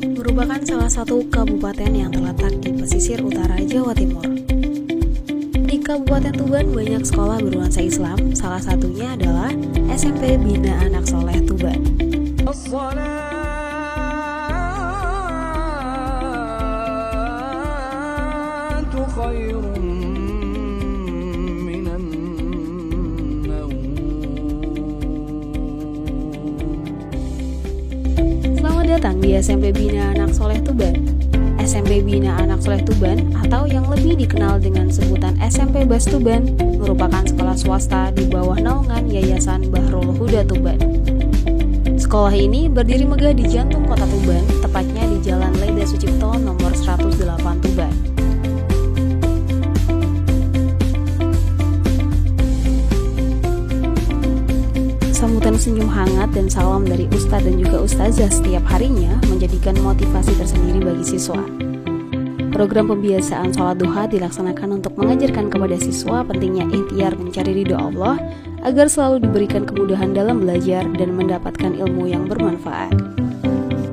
merupakan salah satu kabupaten yang terletak di pesisir utara Jawa Timur. Di Kabupaten Tuban banyak sekolah bernuansa Islam, salah satunya adalah SMP Bina Anak Soleh Tuban. Selamat datang di SMP Bina Anak Soleh Tuban. SMP Bina Anak Soleh Tuban atau yang lebih dikenal dengan sebutan SMP Bas Tuban merupakan sekolah swasta di bawah naungan Yayasan Bahrul Huda Tuban. Sekolah ini berdiri megah di jantung kota Tuban, tepatnya di Jalan Leda Sucipto nomor 108 Tuban. Sambutan senyum hangat dan salam dari ustadz dan juga ustazah setiap harinya menjadikan motivasi tersendiri bagi siswa. Program pembiasaan sholat duha dilaksanakan untuk mengajarkan kepada siswa pentingnya ikhtiar mencari ridho Allah agar selalu diberikan kemudahan dalam belajar dan mendapatkan ilmu yang bermanfaat.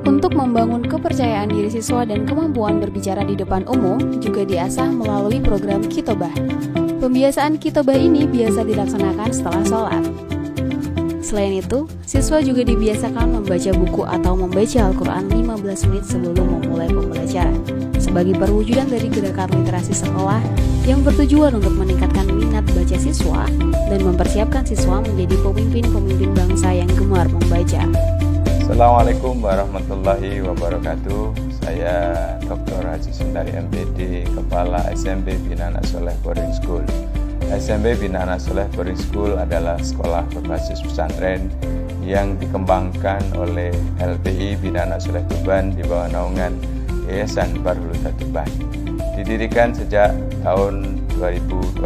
Untuk membangun kepercayaan diri siswa dan kemampuan berbicara di depan umum juga diasah melalui program Kitobah. Pembiasaan Kitobah ini biasa dilaksanakan setelah sholat. Selain itu, siswa juga dibiasakan membaca buku atau membaca Al-Quran 15 menit sebelum memulai pembelajaran, sebagai perwujudan dari gerakan literasi sekolah yang bertujuan untuk meningkatkan minat baca siswa dan mempersiapkan siswa menjadi pemimpin-pemimpin bangsa yang gemar membaca. Assalamualaikum warahmatullahi wabarakatuh. Saya Dr. Haji Sundari MPD, Kepala SMP Bina Anak Soleh Boarding School. SMP Bina Anak Soleh Boarding School adalah sekolah berbasis pesantren yang dikembangkan oleh LPI Bina Anak Soleh Tuban di bawah naungan Yayasan Bahrul Huda Tuban. Didirikan sejak tahun 2012.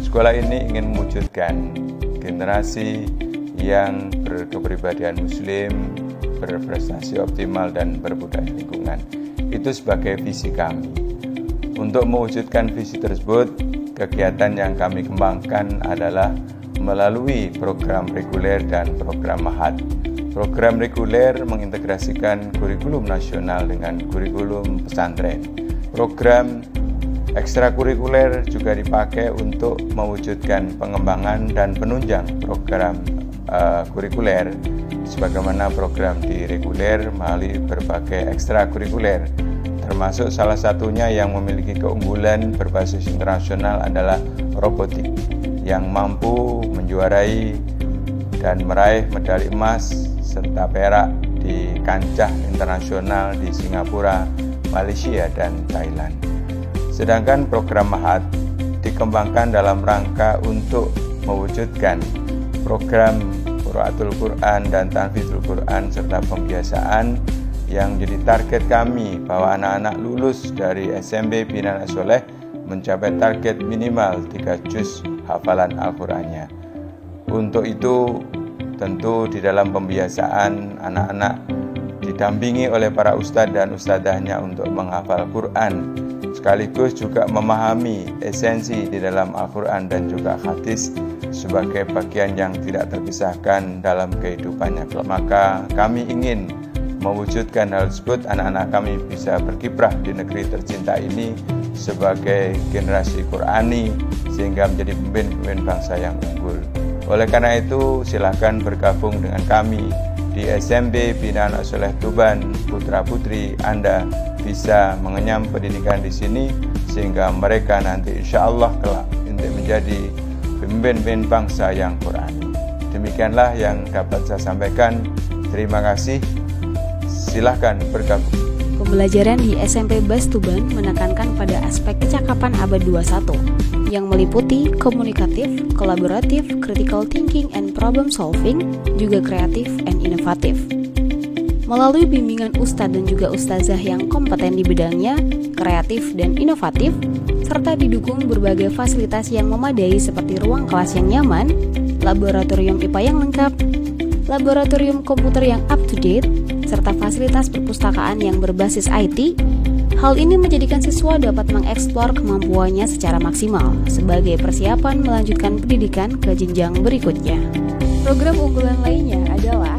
Sekolah ini ingin mewujudkan generasi yang berkepribadian muslim, berprestasi optimal dan berbudaya lingkungan. Itu sebagai visi kami. Untuk mewujudkan visi tersebut, kegiatan yang kami kembangkan adalah melalui program reguler dan program mahat. Program reguler mengintegrasikan kurikulum nasional dengan kurikulum pesantren. Program ekstrakurikuler juga dipakai untuk mewujudkan pengembangan dan penunjang program kurikuler, sebagaimana program di reguler melalui berbagai ekstrakurikuler. Termasuk salah satunya yang memiliki keunggulan berbasis internasional adalah robotik yang mampu menjuarai dan meraih medali emas serta perak di kancah internasional di Singapura, Malaysia, dan Thailand. Sedangkan program mahat dikembangkan dalam rangka untuk mewujudkan program Qiraatul Quran dan Tahfidzul Quran serta pembiasaan yang jadi target kami bahwa anak-anak lulus dari SMP Bina Anak Soleh mencapai target minimal 3 juz hafalan Al-Qurannya. Untuk itu tentu di dalam pembiasaan anak-anak didampingi oleh para ustadz dan ustadzahnya untuk menghafal Quran, sekaligus juga memahami esensi di dalam Al-Quran dan juga hadis sebagai bagian yang tidak terpisahkan dalam kehidupannya. Maka kami ingin mewujudkan hal tersebut, anak-anak kami bisa berkiprah di negeri tercinta ini sebagai generasi Qurani sehingga menjadi pemimpin bangsa yang unggul. Oleh karena itu, silakan bergabung dengan kami di SMP Bina Anak Soleh Tuban. Putra-putri Anda bisa mengenyam pendidikan di sini sehingga mereka nanti insya Allah kelak untuk menjadi pemimpin bangsa yang Qurani. Demikianlah yang dapat saya sampaikan. Terima kasih. Silahkan bergabung. Pembelajaran di SMP Bas Tuban menekankan pada aspek kecakapan abad 21 yang meliputi komunikatif, kolaboratif, critical thinking and problem solving, juga kreatif and inovatif. Melalui bimbingan ustadz dan juga ustazah yang kompeten di bidangnya, kreatif dan inovatif, serta didukung berbagai fasilitas yang memadai seperti ruang kelas yang nyaman, laboratorium IPA yang lengkap, laboratorium komputer yang up to date, serta fasilitas perpustakaan yang berbasis IT. Hal ini menjadikan siswa dapat mengeksplor kemampuannya secara maksimal sebagai persiapan melanjutkan pendidikan ke jenjang berikutnya. Program unggulan lainnya adalah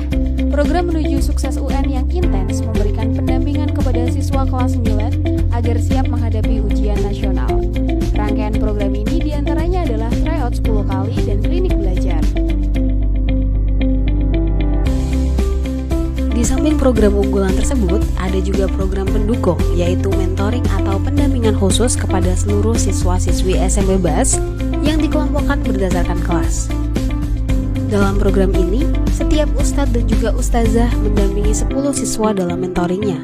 Program menuju sukses UN yang intens memberikan pendampingan kepada siswa kelas 9 agar siap menghadapi ujian nasional. Rangkaian program ini diantaranya adalah tryout 10 kali dan klinik belajar. Di samping program unggulan tersebut, ada juga program pendukung, yaitu mentoring atau pendampingan khusus kepada seluruh siswa-siswi SMP BAS yang dikelompokkan berdasarkan kelas. Dalam program ini, setiap ustadz dan juga ustazah mendampingi 10 siswa dalam mentoringnya.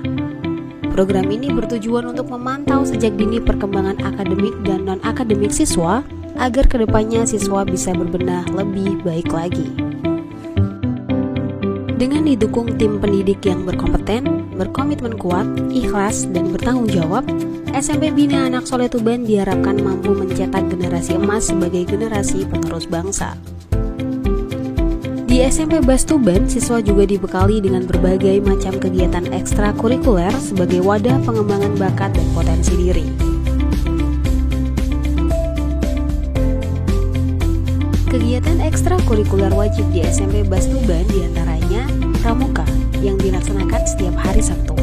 Program ini bertujuan untuk memantau sejak dini perkembangan akademik dan non-akademik siswa agar kedepannya siswa bisa berbenah lebih baik lagi. Dengan didukung tim pendidik yang berkompeten, berkomitmen kuat, ikhlas, dan bertanggung jawab, SMP Bina Anak Soleh Tuban diharapkan mampu mencetak generasi emas sebagai generasi penerus bangsa. Di SMP BAS Tuban, siswa juga dibekali dengan berbagai macam kegiatan ekstrakurikuler sebagai wadah pengembangan bakat dan potensi diri. Kegiatan ekstrakurikuler wajib di SMP BAS Tuban diantaranya Pramuka yang dilaksanakan setiap hari Sabtu,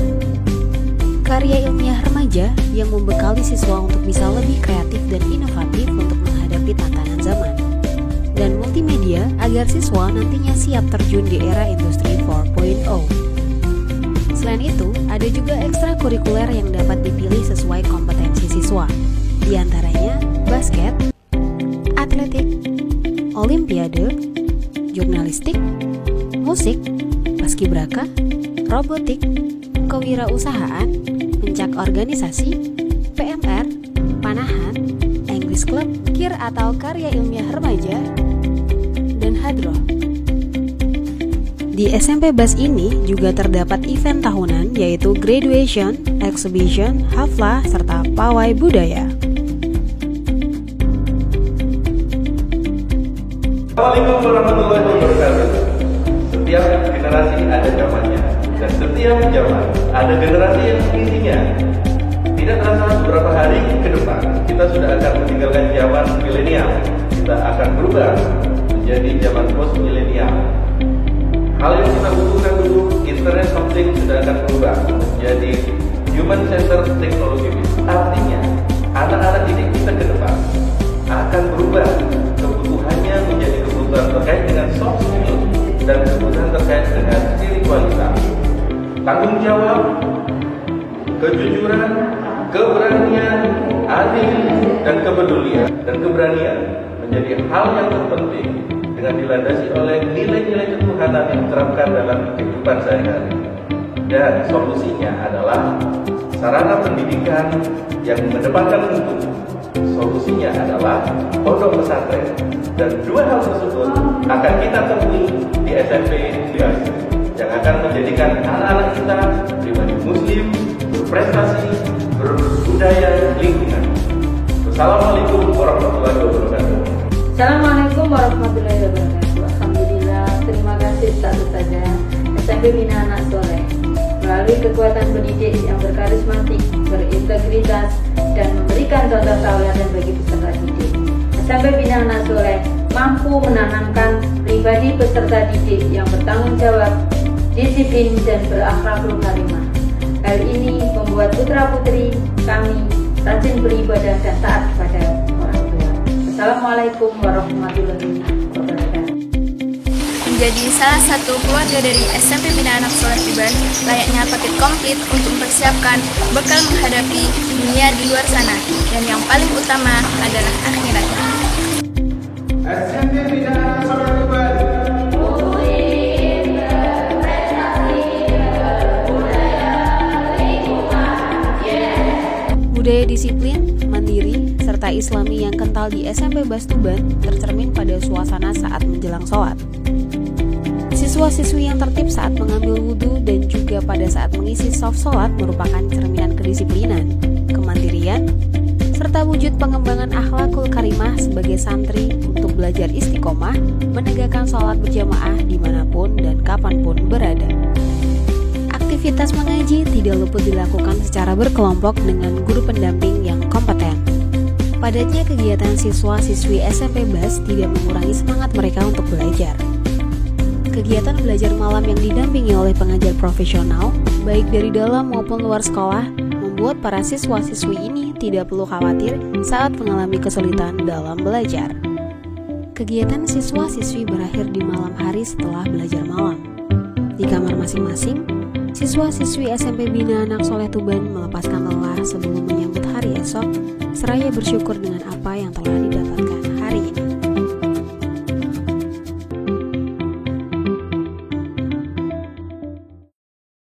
karya ilmiah remaja yang membekali siswa untuk bisa lebih kreatif dan inovatif untuk menghadapi tantangan zaman, dan multimedia agar siswa nantinya siap terjun di era industri 4.0. Selain itu, ada juga ekstrakurikuler yang dapat dipilih sesuai kompetensi siswa, diantaranya basket, atletik, olimpiade, jurnalistik, musik, paskibraka, robotik, kewirausahaan, pencak organisasi, PMR, panahan, English Club, KIR atau karya ilmiah remaja, dan hadroh. Di SMP BAS ini juga terdapat event tahunan yaitu graduation, exhibition, haflah, serta pawai budaya. Assalamualaikum warahmatullahi wabarakatuh. Setiap generasi ada zamannya, dan setiap zaman ada generasi yang mengisinya. Tidak terasa beberapa hari ke depan, kita sudah akan meninggalkan zaman milenial. Kita akan berubah menjadi zaman post milenial. Hal yang kita butuhkan dulu, Internet of Things sudah akan berubah menjadi human centered technology. Artinya, anak-anak didik kita ke depan akan berubah kebutuhannya menjadi kebutuhan terkait dengan soft skill dan kebutuhan terkait dengan spiritualitas, tanggung jawab, kejujuran, keberanian, adil, dan kepedulian dan keberanian menjadi hal yang terpenting dengan dilandasi oleh nilai-nilai ketuhanan yang diterapkan dalam kehidupan sehari-hari. Dan solusinya adalah sarana pendidikan yang mengedepankan mutu. Solusinya adalah pondok pesantren, dan dua hal tersebut akan kita temui di SMP BAS yang akan menjadikan anak-anak kita pribadi muslim, berprestasi, berbudaya lingkungan. Wassalamualaikum warahmatullahi wabarakatuh. Assalamualaikum warahmatullahi wabarakatuh. Alhamdulillah, terima kasih saja SMP Bina Anak Soleh melalui kekuatan pendidik yang berkarismatik, berintegritas, dan memberikan contoh tauladan bagi peserta didik. SMP Bina Anak Soleh mampu menanamkan pribadi peserta didik yang bertanggung jawab, disiplin, dan berakhlakul karimah. Hal ini membuat putra-putri kami rajin beribadah dan taat kepada orang tua. Assalamualaikum warahmatullahi wabarakatuh. Menjadi salah satu keluarga dari SMP Bina Anak Soleh Tuban, layaknya paket komplit untuk mempersiapkan bekal menghadapi dunia di luar sana, dan yang paling utama adalah akhirat. SMP Bina Anak Soleh Tuban. Budaya disiplin, mandiri, serta islami yang kental di SMP BAS Tuban tercermin pada suasana saat menjelang sholat. Siswa-siswi yang tertib saat mengambil wudhu dan juga pada saat mengisi soft sholat merupakan cerminan kedisiplinan, kemandirian, serta wujud pengembangan akhlakul karimah sebagai santri untuk belajar istiqomah, menegakkan sholat berjamaah dimanapun dan kapanpun berada. Aktivitas mengaji tidak luput dilakukan secara berkelompok dengan guru pendamping yang kompeten. Padatnya kegiatan siswa-siswi SMP BAS tidak mengurangi semangat mereka untuk belajar. Kegiatan belajar malam yang didampingi oleh pengajar profesional, baik dari dalam maupun luar sekolah, membuat para siswa-siswi ini tidak perlu khawatir saat mengalami kesulitan dalam belajar. Kegiatan siswa-siswi berakhir di malam hari setelah belajar malam. Di kamar masing-masing, siswa-siswi SMP Bina Anak Soleh Tuban melepaskan lelah sebelum menyambut hari esok, seraya bersyukur dengan apa yang telah didapatkan hari ini.